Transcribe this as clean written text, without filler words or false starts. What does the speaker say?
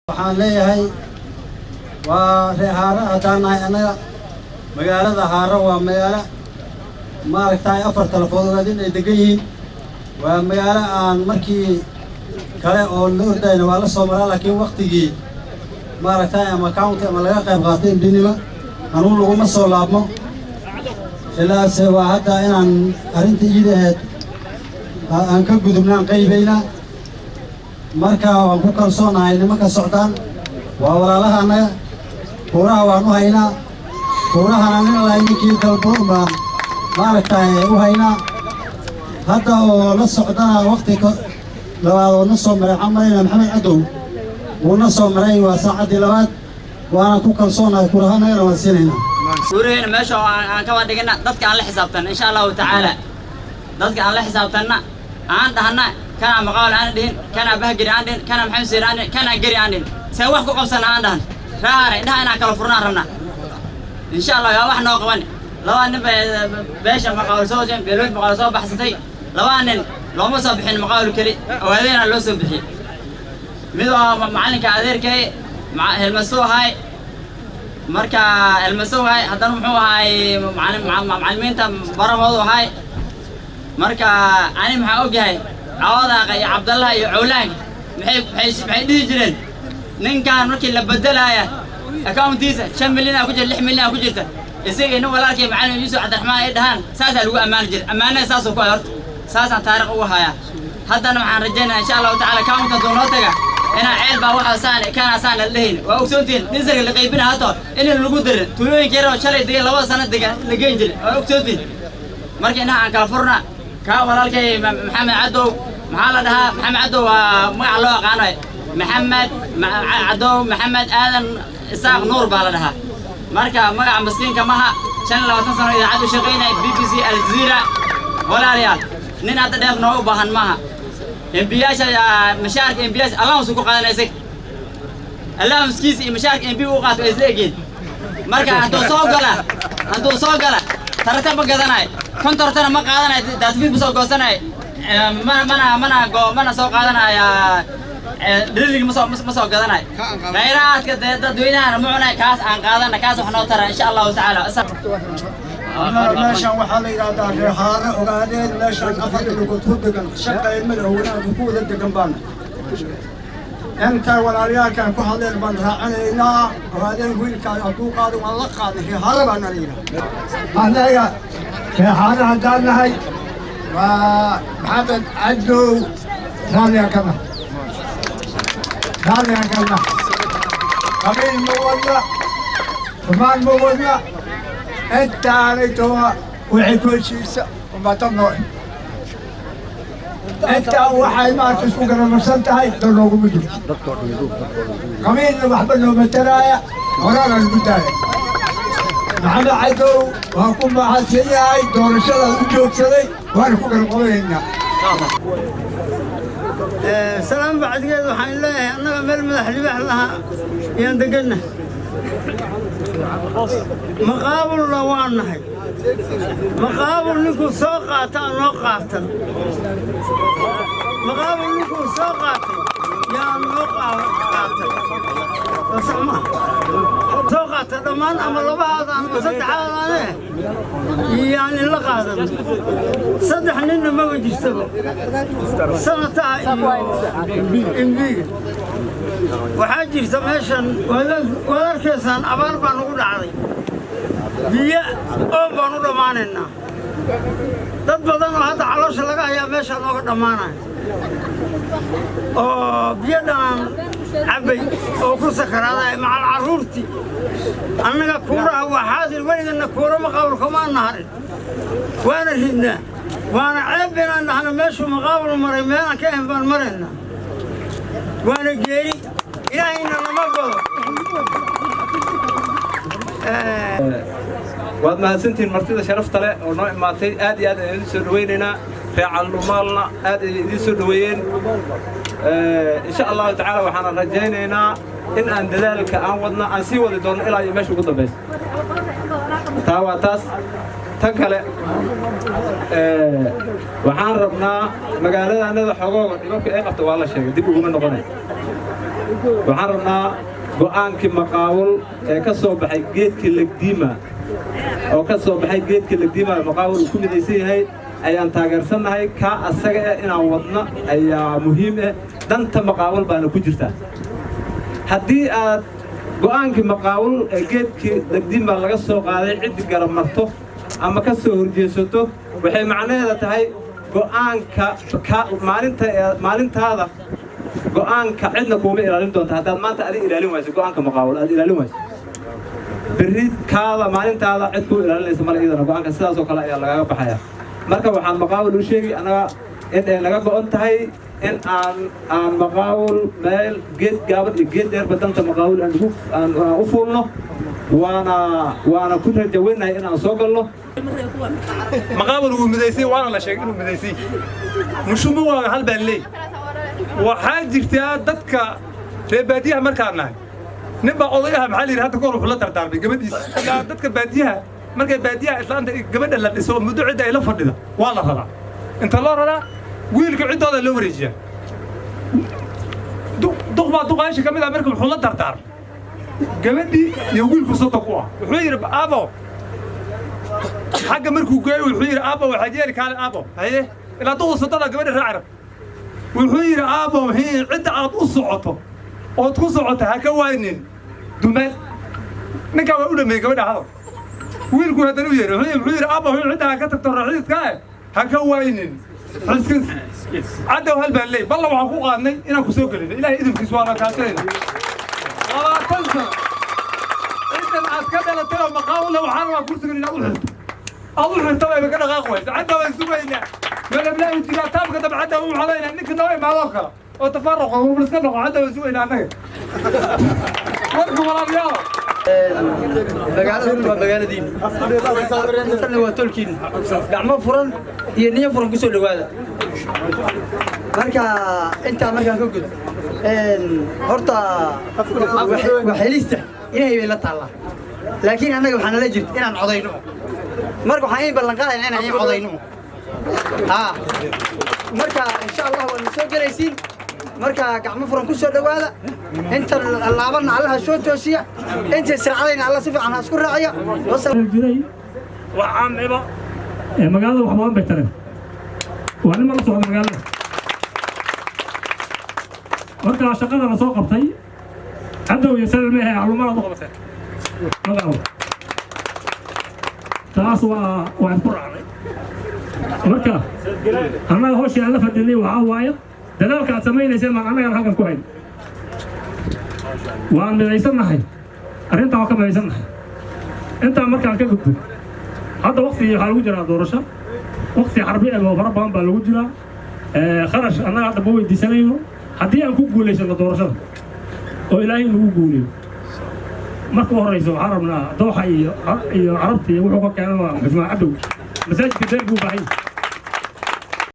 waxaan leeyahay waa reehaara haddaan nahay annaga magaalada Haaro waa magaalo maaragtay afar telefoon ay degan yihiin waa magaalo aan markii kale oo la ordayna waa la soo maraa laakiin waqtigii maaragtay ama county ama laga qayb qaatay indinima anugu laguma soo laabmo ilaas waa hadda inaan arrinta iidaheed aan ka gudubnaan qaybayna marka waan ku kalsoonahay nimanka socdaan waa walaalaha anaga kuuraha waan u haynaa kuurahana nin laayninkii dalbooma maaragtay u haynaa hadda oo la socdana waqti labaad oo na soo maray camarayna maxamed cadow wuu na soo maray waa saacadii labaad waana ku kalsoonahay kuurahanagana waan siinaynaa kuurahayna meesha aan ka wadhigana dadka aan la xisaabtan insha allahu tacaala dadka aan la xisaabtanna aan dhahna kana maqaal aan dhihin kana bahgiri aan dhihin kana maxamed siir aan dhihin kana gari aan dhihin say wax ku qabsana aan dhahan raare indhaha inaan kala furnaan rabnaa insha allah yaa wax noo qaban laba nin beesha maqaal soo jeen beelood maqaal soo baxsatay laba nin looma soo bixin maqaal kali awaadeena loo soo bixiyay mid oo macalinka adeerkay helmasoo hay marka helmasoo hay haddana muxuu ahay macallimiinta baramoodu hay marka ani maxaa ogyahay cawadaqa iyo cabdallah iyo cawlaanka maxay dhihi jireen ninkaan markii la bedelaya accountiisa 5 milyan ku jirta 6 milyan ku jirta isaga inuu walaalkay macallin Yuusuf Cabdiraxmaan ay dhahan saasa lagu amaan jiray amaanada saas oo ku horta saasaan taariikh ugu haya haddana waxaan rajaynayaa insha Allah taala counta doonoo taga ina ceel baa waxa saane kana saane leeyin waa ogsoontiin dhisay la qaybina hato in lagu dirin tuulooyinka yar oo shalay degan 2 sano degan la geyn jiray waa ogsoontiin markii inaan aan kala furna ka walaalkay maxamed cadow maxaa la dhahaa maxamed cadow waa magac loo aqaanay maxamed cadow maxamed aadan isaaq nuur baa la dhahaa marka magac miskiinka maha 25 sano idaacad u shaqeynay BBC Al Jazeera walaalayaal nin hadda dheef noo u baahan maaha MByaasha mashaarka MByaas Allah uu ku qaadanaysay Allah miskiis iyo mashaarka MB uu qaato isla eegeen marka haduu soo gala tartan ma gadanay kontortana ma qaadanay dadfiid soo goosanay mana soo qaadanay dhiriga ma soo gadanay khayraadka dadweynaha ma cunay kaas aan qaadanay kaas wax noo tara insha Allah taala meeshan waxaa la yiraahdaa reehaara ogaadeen meeshan afar lugood ku degan shaqay madaxweynaha ku wada degan baan inta walaalyahan ku hadleen baan raacanaynaa ogaadeen wiilka hadduu qaado waan la qaadnay reehaara baan la yiraahdaa anaga reehaara haddaan nahay waa maxamed cadow raaliya kana qabiil ma wadna xumaan ma wadna intaanay toa wixii ku heshiisa ummado nooc intaa waxay maarta isku garamarsan tahay dad looguma jirto qabiilna waxba noo matalaaya horaana lagu daaya maxamed cadow waa ku mahadsan yahay doorashada u joogsaday waana ku garqobaynaa سلام بعد كده وحين الله أنا مل مدح لبح لها يندقنا مقابل لوان هاي مقابل لكم سوقات نقاط مقابل لكم سوقات يا نقاط سمع سوقات دمان أمر بعض أنا بصدق على يعني اللقاط صدق لنا ما بنجستبه سنة إمبي وحاجي سماشن ولا كيسان أبان بانو دعي بيا أو بانو دماننا dad badan oo hadda caloosha laga hayaa meesha looga dhamaanay oo biyadan cabay oo ku sakaraaday macal caruurti annaga kuuraha waa xaadir weligana kuura maqaabul kama naharin waana ridnaa وانا عيبنا ان احنا ماشي مقابل مريمين كيف بنمرنا وانا جيري الهي ان ما بقول waad mahadsantiin martida sharafta leh oo noo imaatay aad iyo aad idin soo dhaweynayna reecalumaalna aad idin soo dhaweeyeen insha Allah taala waxaan rajaynaynaa in aan dadaalka aan wadna aan sii wadi doono ilaa meesha ugu dambaysa taas tan kale waxaan rabnaa magaalada anada xogooga dhibka ay qabto waa la sheegay dib ugu noqonay waxaan rabnaa go'aankii maqaawul ee ka soo baxay geedkii legdiima oo ka soo baxay geedkii legdiima maqaawul uu ku midaysan yahay ayaan taageersannahay kaa asaga inaan wadna ayaa muhiim ah danta maqaawul baana ku jirta haddii aad go'aankii maqaawul ee geedkii legdiima laga soo qaaday ciddi garab marto ama ka soo horjeesato waxay macnaheeda tahay go'aanka maalintaada go'aanka cidna kuuma ilaalin doonta haddaad maanta adiga ilaalin wayso go'aanka maqaawul aad ilaalin wayso berri kaada maalintaada cid kuu ilaalinaysa male iyadana go'aanka sidaasoo kale ayaa lagaga baxaya marka waxaan maqaawul u sheegi annaga in ay naga go'on tahay in aan maqaawul meel geed gaaban iyo geed dheerba danta maqaawul aan u fuulno waana ku rajaweynahay inaan soo galno maqaawul wuu midaysay waana la sheegay inuu midaysay mushumo waa hal baan leey waxaa jirtaa dadka reer baadiyaha markaan nahay nin baa odayaha maxaa la yidhi hadda goor wuxuu la dardaarmay gabadhiisa ilaa dadka baadiyaha markay baadiyaha islaanta gabadha la dhiso muddo cidda ay la fadhida waa la raraa inta loo raraa wiilka ciddooda loo wareejiyaa duq baa duqaashi ka mid ah marka wuxuu la dardaarmay gabadhii iyo wiilku soddon ku ah wuxuu yidhi aabo xagga markuu geeyo wuxuu yidhi aabo waxaad yeeli kaale aabo haye ilaa duqu soddonaa gabadha raacira wuxuu yidhi aabo cidda aad u socoto ood ku socoto ha ka waynin dumaal ninkaa waa u dhameeyey gabadha hadal wiilku haddana u yeehi wuxuu yidhi aabo cidda ha ka tagto raxiidka ha ka waynin xiskas caddow hal baan leey balla waxaan ku qaadnay inaan ku soo gelino ilaahay idinkiis waa la kaashanayna 20 sano intan aad ka dhalatay oo maqaawula waxaan waa kursigan inaad u xirto aad u xirto bay ka dhaqaaq waysa cadda waan sugaynaa malablahi jiraa taabka dab cadda u xalaynaa ninka noo imaadoo kale oo tafaarruqa uu iska noqo cadda waan sugaynaa annaga warku walaalayaal magaaladuna waa magaaladiina intanna waa tolkiina gacmo furan iyo niyo furan ku soo dhawaada marka intaa markaan ka gudbo horta wax helista inay bay la taallaa laakiin annaga waxaa nala jirta inaan codayno marka waxaan in ballan qaadaynaa inaan codayno marka insha allah waana soo gelaysiin marka gacmo furan ku soo dhawaada inta laabanna allaha soo toosiya inta sircadayna alla si fiican ha isku raaciya jiray waa caamiba magaalada wax badan bay tareen waa nin la socda magaalada marka shaqada la soo qabtay cadow iyo salal meehe macluumaad u qabatay magaalada taas waa isku raacnay marka annaga hooshii aan la fadhinay waxaa waaye dadaalka aad samaynayseen maan annagaan halkan ku hayn waan midaysannahay arrintaan waa ka midaysannahay intaan markaan ka gudbo hadda waktigii waxaa lagu jiraa doorasho wakti xarbi oo fara badan baa lagu jiraa kharash annaga hadda ma weydiisanayno haddii aan ku guulaysano doorashada oo ilaahay nagu guuliyo marka u horraysa waxaan rabnaa dooxa iyo carabta iyo wuxuu ka keenan waa xusmaan cadow masaajidka deel buu baahan yahay